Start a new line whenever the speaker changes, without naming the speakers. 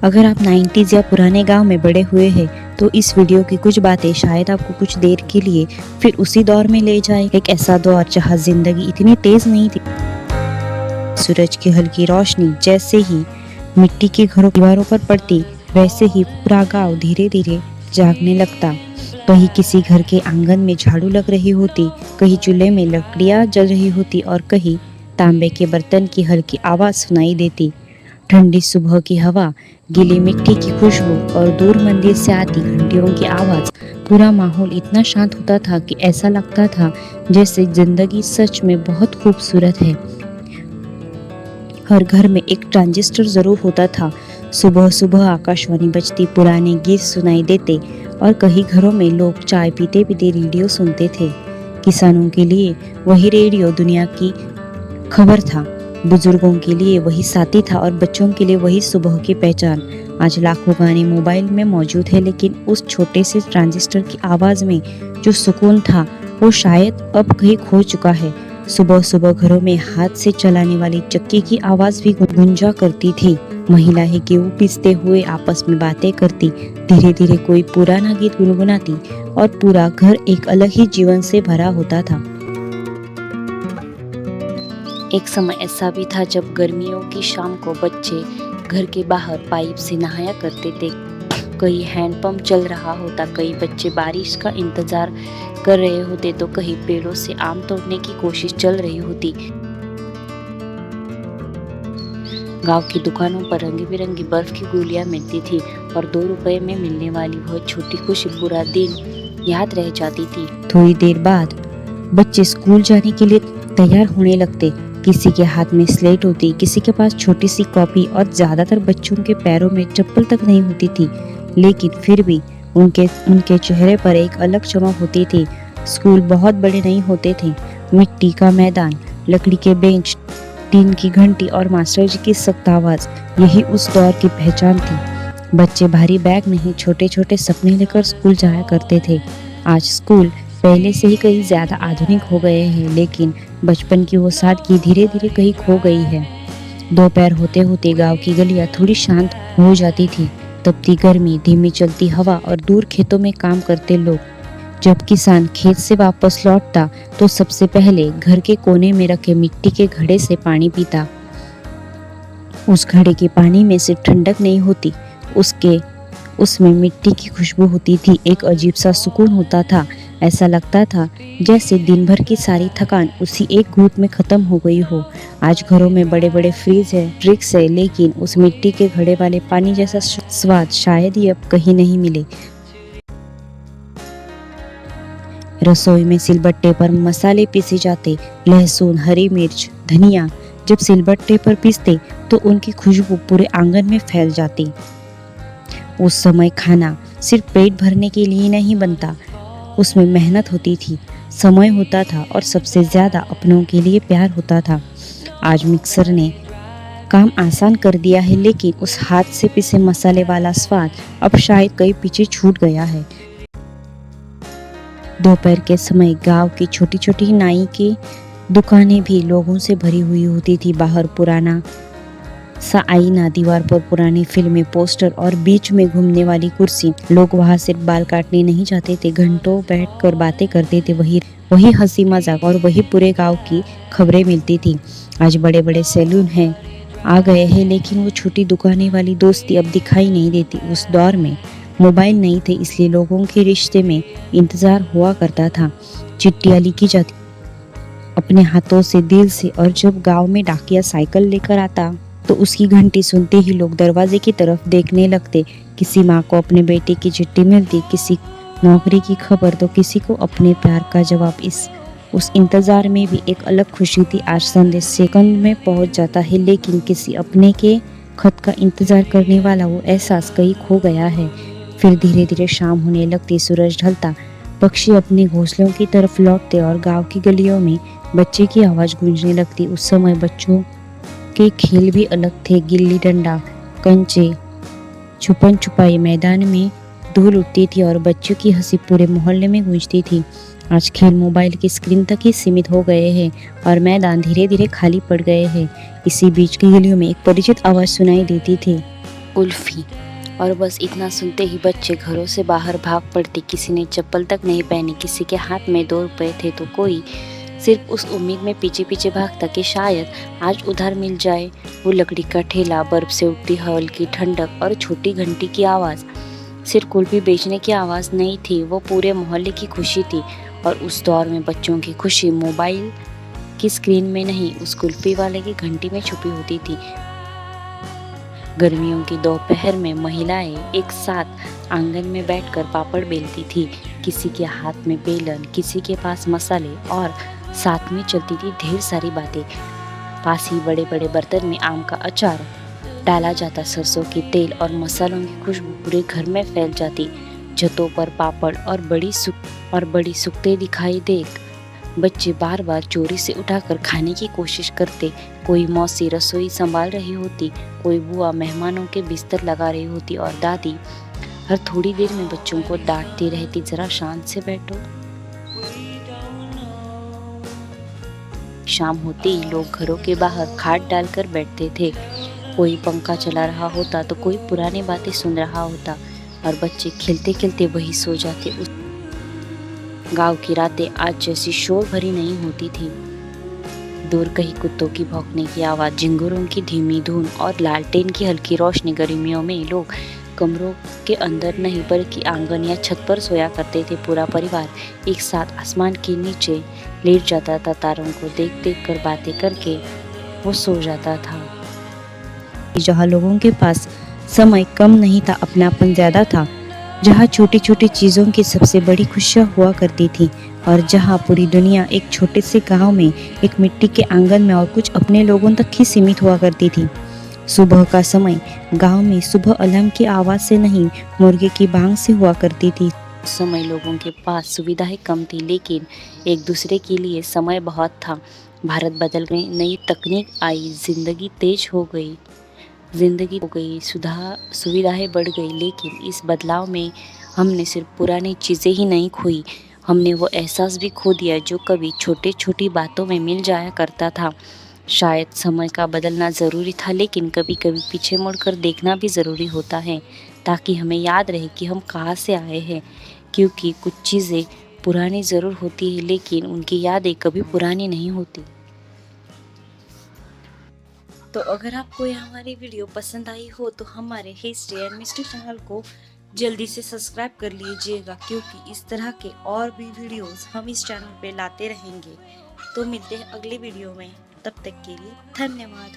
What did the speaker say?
अगर आप 90s या पुराने गांव में बड़े हुए हैं तो इस वीडियो की कुछ बातें शायद आपको कुछ देर के लिए फिर उसी दौर में ले जाए। एक ऐसा दौर जहां जिंदगी इतनी तेज नहीं थी। सूरज की हल्की रोशनी जैसे ही मिट्टी के घरों दीवारों पर पड़ती, वैसे ही पूरा गांव धीरे धीरे जागने लगता। कहीं किसी घर के आंगन में झाड़ू लग रही होती, कहीं चूल्हे में लकड़ियां जल रही होती और कहीं तांबे के बर्तन की हल्की आवाज सुनाई देती। ठंडी सुबह की हवा, गीली मिट्टी की खुशबू और दूर मंदिर से आती घंटियों की आवाज, पूरा माहौल इतना शांत होता था कि ऐसा लगता था जैसे जिंदगी सच में बहुत खूबसूरत है। हर घर में एक ट्रांजिस्टर जरूर होता था। सुबह सुबह आकाशवाणी बजती, पुराने गीत सुनाई देते और कई घरों में लोग चाय पीते पीते रेडियो सुनते थे। किसानों के लिए वही रेडियो दुनिया की खबर था, बुजुर्गों के लिए वही साथी था और बच्चों के लिए वही सुबह की पहचान। आज लाखों गाने मोबाइल में मौजूद है, लेकिन उस छोटे से ट्रांजिस्टर की आवाज में जो सुकून था वो शायद अब कहीं खो चुका है। सुबह सुबह घरों में हाथ से चलाने वाली चक्की की आवाज भी गूंजा करती थी। महिलाएं गेहूं पीसते हुए आपस में बातें करती, धीरे धीरे कोई पुराना गीत गुनगुनाती और पूरा घर एक अलग ही जीवन से भरा होता था। एक समय ऐसा भी था जब गर्मियों की शाम को बच्चे घर के बाहर पाइप से नहाया करते थे। कहीं हैंडपंप चल रहा होता, कई बच्चे बारिश का इंतजार कर रहे होते तो कहीं पेड़ों से आम तोड़ने की कोशिश चल रही होती। गांव की दुकानों पर रंगी बिरंगी बर्फ की गोलियां मिलती थी और 2 रुपए में मिलने वाली वह छोटी खुशी पूरा दिन याद रह जाती थी। थोड़ी देर बाद बच्चे स्कूल जाने के लिए तैयार होने लगते। किसी के हाथ में स्लेट होती, किसी के पास छोटी सी कॉपी और ज्यादातर बच्चों के पैरों में चप्पल तक नहीं होती थी, लेकिन फिर भी उनके चेहरे पर एक अलग चमक होती थी। स्कूल बहुत बड़े नहीं होते थे। मिट्टी का मैदान, लकड़ी के बेंच, टीन की घंटी और मास्टर जी की सख्त आवाज, यही उस दौर की पहचान थी। बच्चे भारी बैग नहीं, छोटे छोटे सपने लेकर स्कूल जाया करते थे। आज स्कूल पहले से ही कहीं ज्यादा आधुनिक हो गए हैं, लेकिन बचपन की वो सादगी धीरे धीरे कहीं खो गई है। दोपहर होते होते गांव की गलियां थोड़ी शांत हो जाती थी। तपती गर्मी, धीमी चलती हवा और दूर खेतों में काम करते लोग। जब किसान खेत से वापस लौटता तो सबसे पहले घर के कोने में रखे मिट्टी के घड़े से पानी पीता। उस घड़े के पानी में सिर्फ ठंडक नहीं होती, उसमें मिट्टी की खुशबू होती थी। एक अजीब सा सुकून होता था। ऐसा लगता था जैसे दिन भर की सारी थकान उसी एक घूंट में खत्म हो गई हो। आज घरों में बड़े बड़े फ्रिज है, ट्रिक्स है, लेकिन उस मिट्टी के घड़े वाले पानी जैसा स्वाद शायद ही अब कहीं नहीं मिले। रसोई में सिलबट्टे पर मसाले पीसे जाते, लहसुन, हरी मिर्च, धनिया। जब सिलबट्टे पर पीसते तो उनकी खुशबू पूरे आंगन में फैल जाती। उस समय खाना सिर्फ पेट भरने के लिए नहीं बनता, उसमें मेहनत होती थी, समय होता था और सबसे ज्यादा अपनों के लिए प्यार होता था। आज मिक्सर ने काम आसान कर दिया है, लेकिन उस हाथ से पिसे मसाले वाला स्वाद अब शायद कहीं पीछे छूट गया है। दोपहर के समय गांव की छोटी छोटी नाई की दुकानें भी लोगों से भरी हुई होती थी। बाहर पुराना सा आईना, दीवार पर पुरानी फिल्में, पोस्टर और बीच में घूमने वाली कुर्सी। लोग वहां सिर्फ बाल काटने नहीं जाते थे, घंटों बैठकर बातें करते थे। वही हंसी मजाक और वही पूरे गांव की खबरें मिलती थी। आज बड़े बड़े सैलून हैं आ गए हैं, लेकिन वो छोटी दुकानें वाली दोस्ती अब दिखाई नहीं देती। उस दौर में मोबाइल नहीं थे, इसलिए लोगों के रिश्ते में इंतजार हुआ करता था। चिट्ठियां लिखी जाती अपने हाथों से, दिल से, और जब गांव में डाकिया साइकिल लेकर आता तो उसकी घंटी सुनते ही लोग दरवाजे की तरफ देखने लगते। किसी माँ को अपने बेटे की चिट्ठी मिलती, किसी नौकरी की खबर तो किसी को अपने प्यार का जवाब। उस इंतजार में भी एक अलग खुशी थी। आज संदेश सेकंड में पहुंच जाता है, लेकिन किसी अपने के खत का इंतजार करने वाला वो एहसास कहीं खो गया है। फिर धीरे धीरे शाम होने लगती, सूरज ढलता, पक्षी अपने घोंसलों की तरफ लौटते और गांव की गलियों में बच्चे की आवाज गूंजने लगती। उस समय बच्चों के खेल भी अलग थे। गिल्ली डंडा, कंचे, छुपन छुपाई, मैदान में धूल उड़ती थी और बच्चों की हंसी पूरे मोहल्ले में गूंजती थी। आज खेल मोबाइल की स्क्रीन तक ही सीमित हो गए हैं और मैदान धीरे धीरे खाली पड़ गए हैं। इसी बीच की गलियों में एक परिचित आवाज सुनाई देती थी, कुल्फी। और बस इतना सुनते ही बच्चे घरों से बाहर भाग पड़ते। किसी ने चप्पल तक नहीं पहनी, किसी के हाथ में 2 रुपए थे तो कोई सिर्फ उस उम्मीद में पीछे पीछे भागता कि शायद आज उधार मिल जाए। वो लकड़ी का ठेला, बर्फ से उठती हवा की ठंडक और छोटी घंटी की आवाज़ सिर्फ कुल्फी बेचने की आवाज़ नहीं थी, वो पूरे मोहल्ले की खुशी थी। और उस दौर में बच्चों की खुशी मोबाइल की स्क्रीन में नहीं, उस कुल्फी वाले की घंटी में छुपी होती थी। गर्मियों की दोपहर में महिलाएं एक साथ आंगन में बैठकर पापड़ बेलती थी। किसी के हाथ में बेलन, किसी के पास मसाले और साथ में चलती थी ढेर सारी बातें। पास ही बड़े बड़े बर्तन में आम का अचार डाला जाता, सरसों के तेल और मसालों की खुशबू पूरे घर में फैल जाती। छतों पर पापड़ और बड़ी सुखते दिखाई देख बच्चे बार बार चोरी से उठाकर खाने की कोशिश करते। कोई मौसी रसोई संभाल रही होती, कोई बुआ मेहमानों के बिस्तर लगा रही होती और दादी हर थोड़ी देर में बच्चों को डांटती रहती, जरा शांत से बैठो। शाम होते ही लोग घरों के बाहर खाट डालकर बैठते थे। कोई पंखा चला रहा होता तो कोई पुरानी बातें सुन रहा होता और बच्चे खेलते खेलते वही सो जाते। उस गांव की रातें आज जैसी शोर भरी नहीं होती थी। दूर कहीं कुत्तों की भौंकने की आवाज़, झिंगुरों की धीमी धुन और लालटेन की हल्की रोशनी। गर्मियों में लोग कमरों के अंदर नहीं बल्कि आंगन या छत पर सोया करते थे। पूरा परिवार एक साथ आसमान के नीचे लेट जाता था, तारों को देख देख कर बातें करके वो सो जाता था। जहाँ लोगों के पास समय कम नहीं था, अपनापन ज़्यादा था, जहाँ छोटी छोटी चीज़ों की सबसे बड़ी खुशियाँ हुआ करती थी और जहाँ पूरी दुनिया एक छोटे से गांव में, एक मिट्टी के आंगन में और कुछ अपने लोगों तक ही सीमित हुआ करती थी। सुबह का समय गांव में सुबह अलार्म की आवाज़ से नहीं, मुर्गे की बांग से हुआ करती थी। उस समय लोगों के पास सुविधाएं कम थी, लेकिन एक दूसरे के लिए समय बहुत था। भारत बदल गई, नई तकनीक आई, जिंदगी हो गई, सुविधाएं बढ़ गई, लेकिन इस बदलाव में हमने सिर्फ पुरानी चीज़ें ही नहीं खोई, हमने वो एहसास भी खो दिया जो कभी छोटी छोटी बातों में मिल जाया करता था। शायद समय का बदलना ज़रूरी था, लेकिन कभी कभी पीछे मुड़कर देखना भी ज़रूरी होता है, ताकि हमें याद रहे कि हम कहाँ से आए हैं। क्योंकि कुछ चीज़ें पुरानी ज़रूर होती है, लेकिन उनकी यादें कभी पुरानी नहीं होती। तो अगर आपको ये हमारी वीडियो पसंद आई हो तो हमारे हिस्ट्री एंड मिस्ट्री चैनल को जल्दी से सब्सक्राइब कर लीजिएगा, क्योंकि इस तरह के और भी वीडियोस हम इस चैनल पे लाते रहेंगे। तो मिलते हैं अगले वीडियो में, तब तक के लिए धन्यवाद।